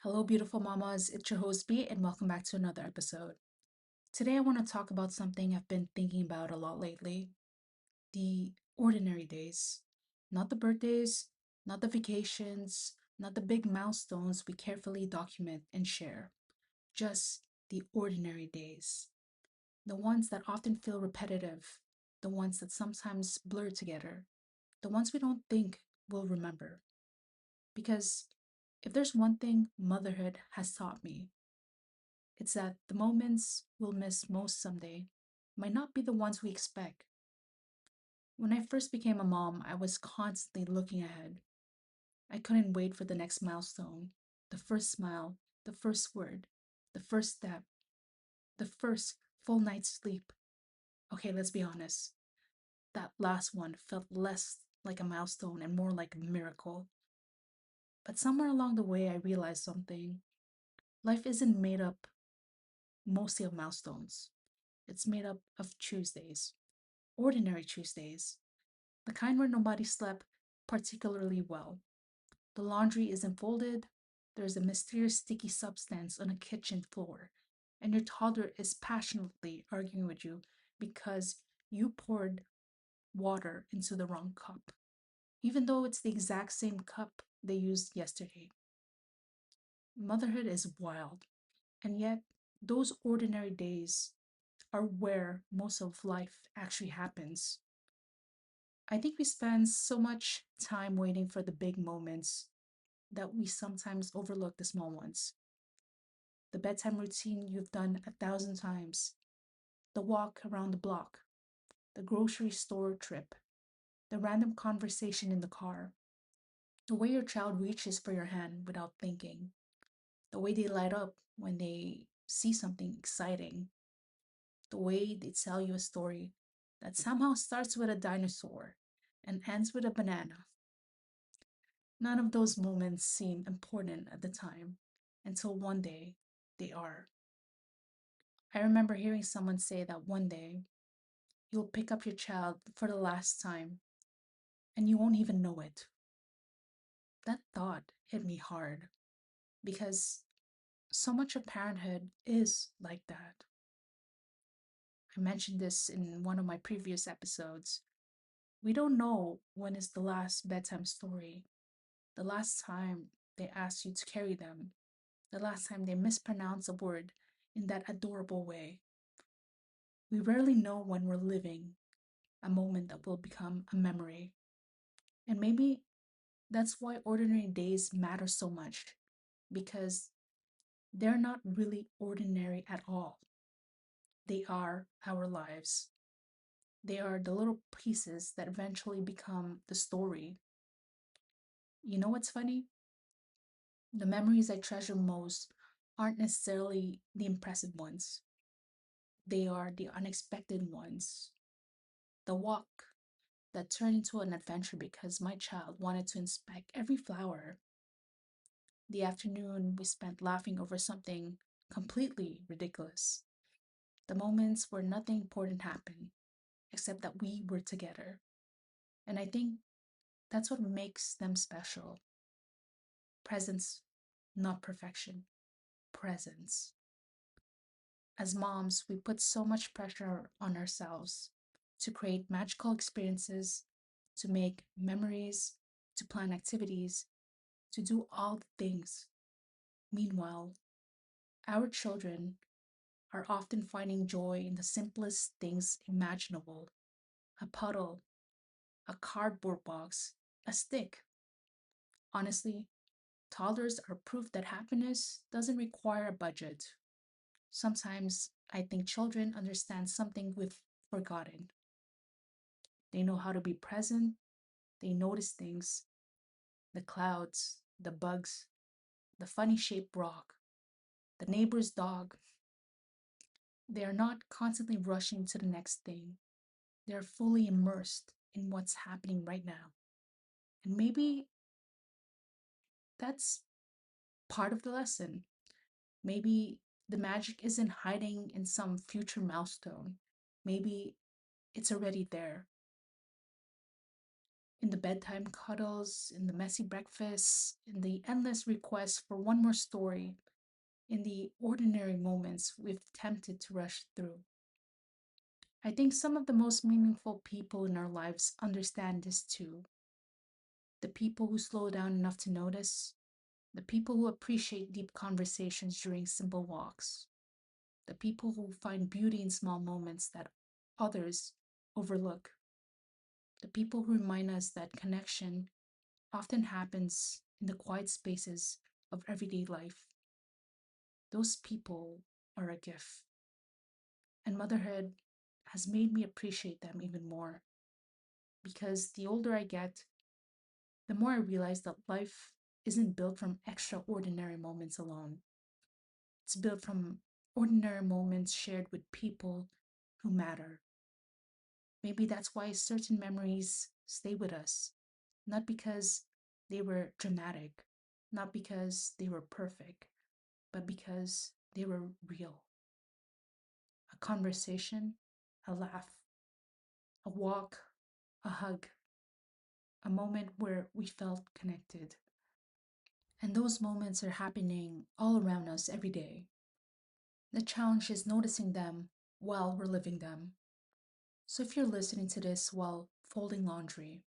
Hello, beautiful mamas. It's your host, B, and welcome back to another episode. Today, I want to talk about something I've been thinking about a lot lately: the ordinary days. Not the birthdays, not the vacations, not the big milestones we carefully document and share. Just the ordinary days. The ones that often feel repetitive, the ones that sometimes blur together, the ones we don't think we'll remember. Because if there's one thing motherhood has taught me, it's that the moments we'll miss most someday might not be the ones we expect. When I first became a mom, I was constantly looking ahead. I couldn't wait for the next milestone, the first smile, the first word, the first step, the first full night's sleep. Okay, let's be honest. That last one felt less like a milestone and more like a miracle. But somewhere along the way, I realized something. Life isn't made up mostly of milestones, it's made up of Tuesdays, ordinary Tuesdays, the kind where nobody slept particularly well. The laundry isn't folded, there's a mysterious sticky substance on a kitchen floor, and your toddler is passionately arguing with you because you poured water into the wrong cup, even though it's the exact same cup they used yesterday. Motherhood is wild, and yet those ordinary days are where most of life actually happens. I think we spend so much time waiting for the big moments that we sometimes overlook the small ones. The bedtime routine you've done 1,000 times, the walk around the block, the grocery store trip, the random conversation in the car, the way your child reaches for your hand without thinking, the way they light up when they see something exciting, the way they tell you a story that somehow starts with a dinosaur and ends with a banana. None of those moments seem important at the time until one day they are. I remember hearing someone say that one day you'll pick up your child for the last time and you won't even know it. That thought hit me hard because so much of parenthood is like that. I mentioned this in one of my previous episodes. We don't know when is the last bedtime story, the last time they asked you to carry them, the last time they mispronounced a word in that adorable way. We rarely know when we're living a moment that will become a memory. And maybe that's why ordinary days matter so much, because they're not really ordinary at all. They are our lives. They are the little pieces that eventually become the story. You know what's funny? The memories I treasure most aren't necessarily the impressive ones, they are the unexpected ones. The walk that turned into an adventure because my child wanted to inspect every flower. The afternoon we spent laughing over something completely ridiculous. The moments where nothing important happened, except that we were together. And I think that's what makes them special. Presence, not perfection. Presence. As moms, we put so much pressure on ourselves to create magical experiences, to make memories, to plan activities, to do all the things. Meanwhile, our children are often finding joy in the simplest things imaginable: a puddle, a cardboard box, a stick. Honestly, toddlers are proof that happiness doesn't require a budget. Sometimes I think children understand something we've forgotten. They know how to be present, they notice things: the clouds, the bugs, the funny shaped rock, the neighbor's dog. They are not constantly rushing to the next thing, they are fully immersed in what's happening right now. And maybe that's part of the lesson. Maybe the magic isn't hiding in some future milestone. Maybe it's already there. in the bedtime cuddles, in the messy breakfasts, in the endless requests for one more story, in the ordinary moments we've tempted to rush through. I think some of the most meaningful people in our lives understand this too. The people who slow down enough to notice, the people who appreciate deep conversations during simple walks, the people who find beauty in small moments that others overlook, the people who remind us that connection often happens in the quiet spaces of everyday life. Those people are a gift, and motherhood has made me appreciate them even more because the older I get, the more I realize that life isn't built from extraordinary moments alone. It's built from ordinary moments shared with people who matter. Maybe that's why certain memories stay with us, not because they were dramatic, not because they were perfect, but because they were real. A conversation, a laugh, a walk, a hug, a moment where we felt connected. And those moments are happening all around us every day. The challenge is noticing them while we're living them. So if you're listening to this while folding laundry,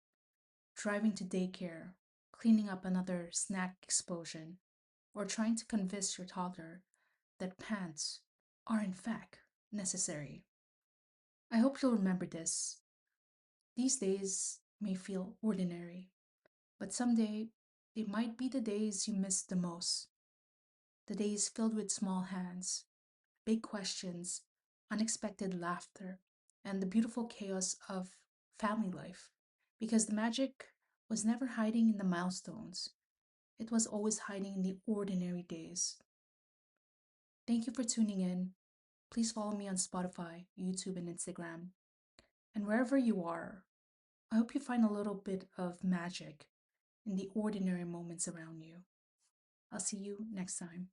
driving to daycare, cleaning up another snack explosion, or trying to convince your toddler that pants are in fact necessary, I hope you'll remember this. These days may feel ordinary, but someday they might be the days you miss the most. The days filled with small hands, big questions, unexpected laughter, and the beautiful chaos of family life. Because the magic was never hiding in the milestones, it was always hiding in the ordinary days. Thank you for tuning in. Please follow me on Spotify, YouTube, and Instagram. And wherever you are, I hope you find a little bit of magic in the ordinary moments around you. I'll see you next time.